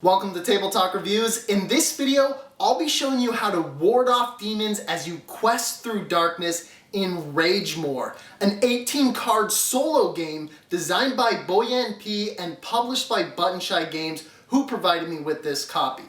Welcome to Table Talk Reviews. In this video, I'll be showing you how to ward off demons as you quest through darkness in Ragemore, an 18-card solo game designed by Boyan P and published by Button Shy Games, who provided me with this copy.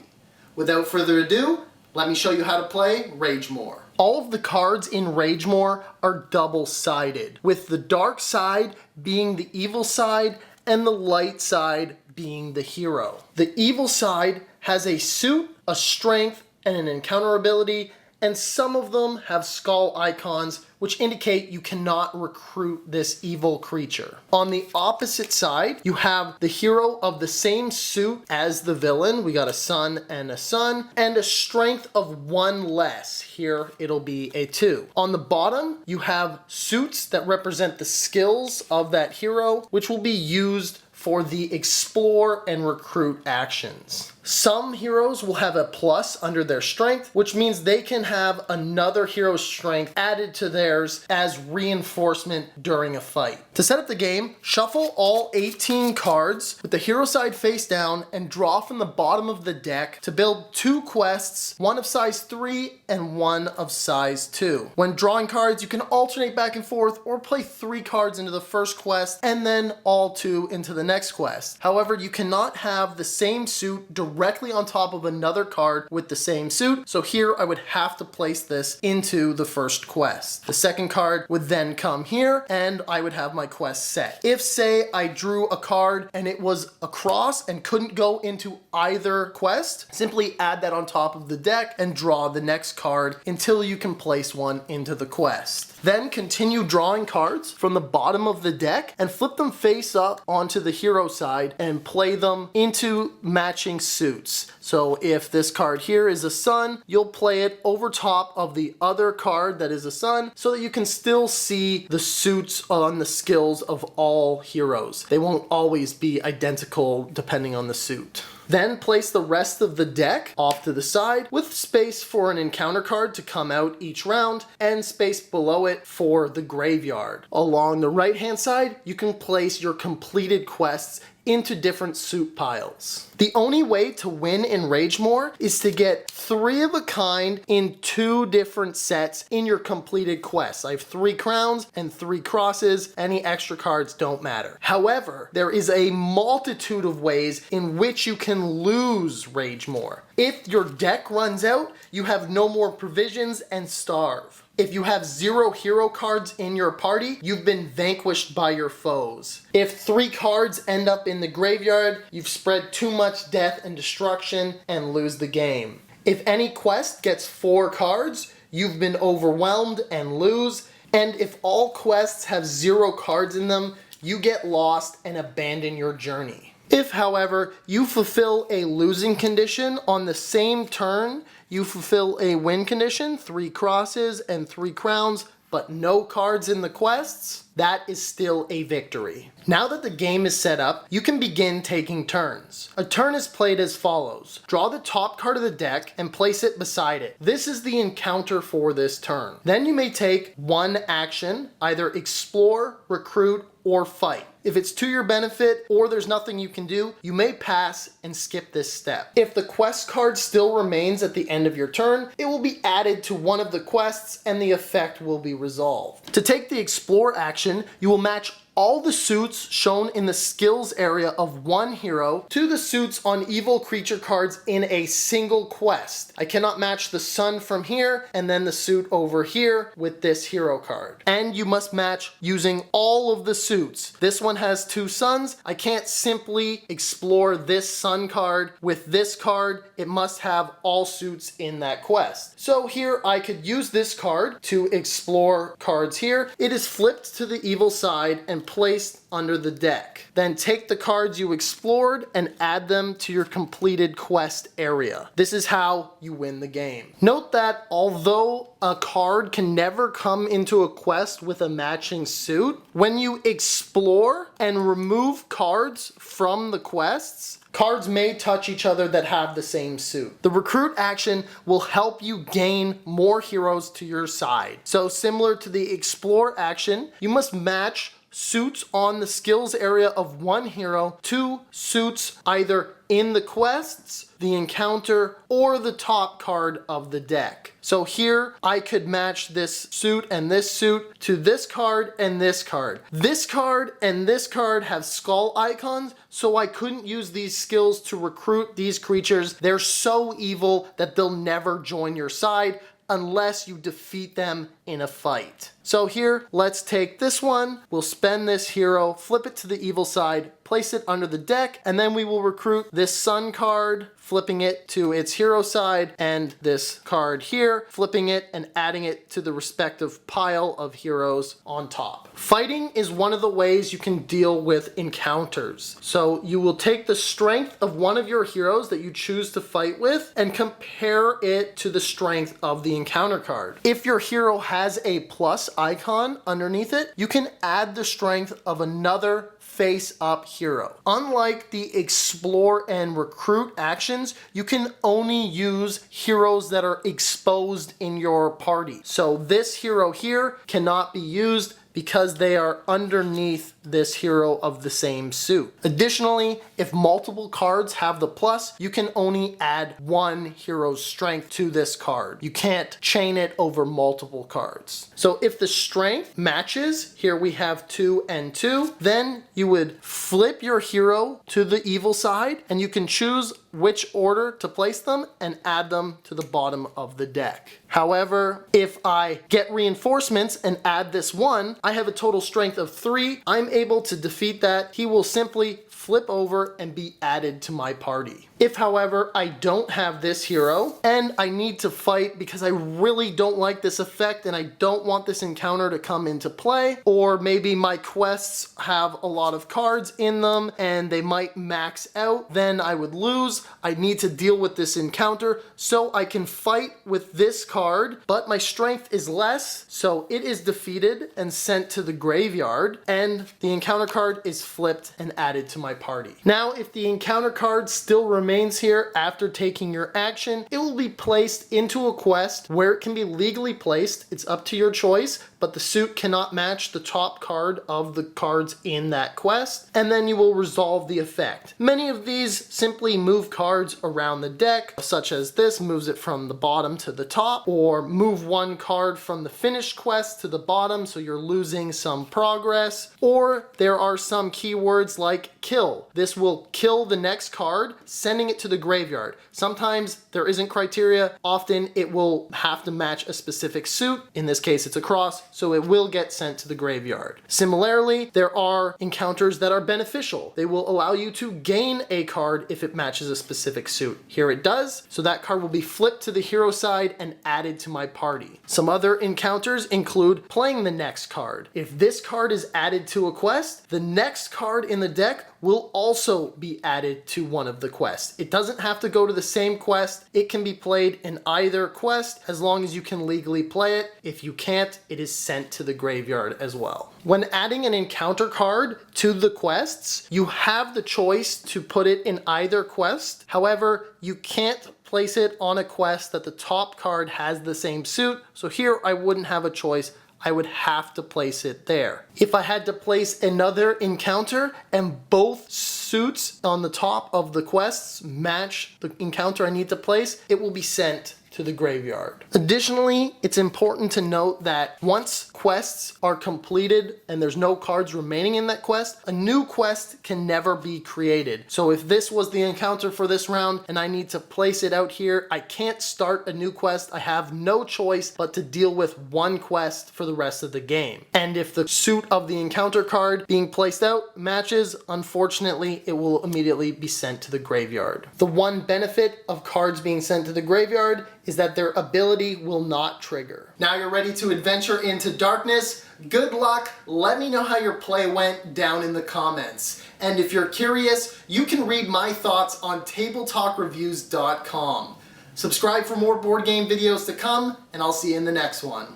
Without further ado, let me show you how to play Ragemore. All of the cards in Ragemore are double-sided, with the dark side being the evil side and the light side being the hero. The evil side has a suit, a strength, and an encounter ability, and some of them have skull icons, which indicate you cannot recruit this evil creature. On the opposite side, you have the hero of the same suit as the villain. We got a sun, and a strength of 1 less. Here, it'll be a 2. On the bottom, you have suits that represent the skills of that hero, which will be used for the explore and recruit actions. Some heroes will have a plus under their strength, which means they can have another hero's strength added to theirs as reinforcement during a fight. To set up the game, shuffle all 18 cards with the hero side face down and draw from the bottom of the deck to build 2 quests, one of size 3 and one of size 2. When drawing cards, you can alternate back and forth or play 3 cards into the first quest and then all 2 into the next quest. However, you cannot have the same suit directly on top of another card with the same suit, so here I would have to place this into the first quest. The second card would then come here and I would have my quest set. If, say, I drew a card and it was a cross and couldn't go into either quest, simply add that on top of the deck and draw the next card until you can place one into the quest. Then continue drawing cards from the bottom of the deck and flip them face up onto the hero side and play them into matching suits. So if this card here is a sun, you'll play it over top of the other card that is a sun so that you can still see the suits on the skills of all heroes. They won't always be identical depending on the suit. Then place the rest of the deck off to the side with space for an encounter card to come out each round and space below it for the graveyard. Along the right hand side, you can place your completed quests into different suit piles. The only way to win in Ragemore is to get 3 of a kind in 2 different sets in your completed quests. I have 3 crowns and 3 crosses. Any extra cards don't matter. However, there is a multitude of ways in which you can lose Ragemore. If your deck runs out, you have no more provisions and starve. If you have 0 hero cards in your party, you've been vanquished by your foes. If 3 cards end up in the graveyard, you've spread too much death and destruction and lose the game. If any quest gets 4 cards, you've been overwhelmed and lose. And if all quests have 0 cards in them, you get lost and abandon your journey. If, however, you fulfill a losing condition on the same turn, you fulfill a win condition, 3 crosses and 3 crowns, but no cards in the quests, that is still a victory. Now that the game is set up, you can begin taking turns. A turn is played as follows. Draw the top card of the deck and place it beside it. This is the encounter for this turn. Then you may take 1 action, either explore, recruit, or fight. If it's to your benefit or there's nothing you can do, you may pass and skip this step. If the quest card still remains at the end of your turn, it will be added to one of the quests and the effect will be resolved. To take the explore action, you will match all the suits shown in the skills area of 1 hero to the suits on evil creature cards in a single quest. I cannot match the sun from here and then the suit over here with this hero card. And you must match using all of the suits. This one has 2 suns. I can't simply explore this sun card with this card. It must have all suits in that quest. So here I could use this card to explore cards here. It is flipped to the evil side and placed under the deck. Then take the cards you explored and add them to your completed quest area. This is how you win the game. Note that although a card can never come into a quest with a matching suit, when you explore and remove cards from the quests, cards may touch each other that have the same suit. The recruit action will help you gain more heroes to your side. So similar to the explore action, you must match suits on the skills area of one hero, 2 suits either in the quests, the encounter, or the top card of the deck. So here I could match this suit and this suit to this card and this card. This card and this card have skull icons, so I couldn't use these skills to recruit these creatures. They're so evil that they'll never join your side unless you defeat them in a fight. So here, let's take this one, we'll spend this hero, flip it to the evil side, place it under the deck, and then we will recruit this sun card, flipping it to its hero side, and this card here, flipping it and adding it to the respective pile of heroes on top. Fighting is one of the ways you can deal with encounters. So you will take the strength of one of your heroes that you choose to fight with and compare it to the strength of the encounter card. If your hero has a plus icon underneath it, you can add the strength of another face-up hero. Unlike the explore and recruit actions, you can only use heroes that are exposed in your party. So this hero here cannot be used because they are underneath this hero of the same suit. Additionally, if multiple cards have the plus, you can only add one hero's strength to this card. You can't chain it over multiple cards. So if the strength matches, here we have 2 and 2, then you would flip your hero to the evil side and you can choose which order to place them and add them to the bottom of the deck. However, if I get reinforcements and add this one, I have a total strength of 3. I'm able to defeat that. He will simply flip over and be added to my party. If, however, I don't have this hero and I need to fight because I really don't like this effect and I don't want this encounter to come into play, or maybe my quests have a lot of cards in them and they might max out, then I would lose. I need to deal with this encounter, so I can fight with this card, but my strength is less, so it is defeated and sent to the graveyard, and the encounter card is flipped and added to my party. Now, if the encounter card still remains here after taking your action, it will be placed into a quest where it can be legally placed. It's up to your choice, but the suit cannot match the top card of the cards in that quest, and then you will resolve the effect. Many of these simply move cards around the deck, such as this moves it from the bottom to the top, or move one card from the finished quest to the bottom so you're losing some progress, or there are some keywords like kill. This will kill the next card, sending it to the graveyard. Sometimes there isn't criteria, often it will have to match a specific suit. In this case it's a cross, so it will get sent to the graveyard. Similarly, there are encounters that are beneficial. They will allow you to gain a card if it matches a specific suit. Here it does, so that card will be flipped to the hero side and added to my party. Some other encounters include playing the next card. If this card is added to a quest, the next card in the deck will also be added to one of the quests. It doesn't have to go to the same quest. It can be played in either quest as long as you can legally play it. If you can't, it is sent to the graveyard as well. When adding an encounter card to the quests, you have the choice to put it in either quest. However, you can't place it on a quest that the top card has the same suit. So here I wouldn't have a choice. I would have to place it there. If I had to place another encounter and both suits on the top of the quests match the encounter I need to place, it will be sent to the graveyard. Additionally, it's important to note that once quests are completed and there's no cards remaining in that quest, a new quest can never be created. So if this was the encounter for this round and I need to place it out here, I can't start a new quest. I have no choice but to deal with one quest for the rest of the game. And if the suit of the encounter card being placed out matches, unfortunately, it will immediately be sent to the graveyard. The one benefit of cards being sent to the graveyard is that their ability will not trigger. Now you're ready to adventure into darkness. Good luck. Let me know how your play went down in the comments. And if you're curious, you can read my thoughts on tabletalkreviews.com. Subscribe for more board game videos to come, and I'll see you in the next one.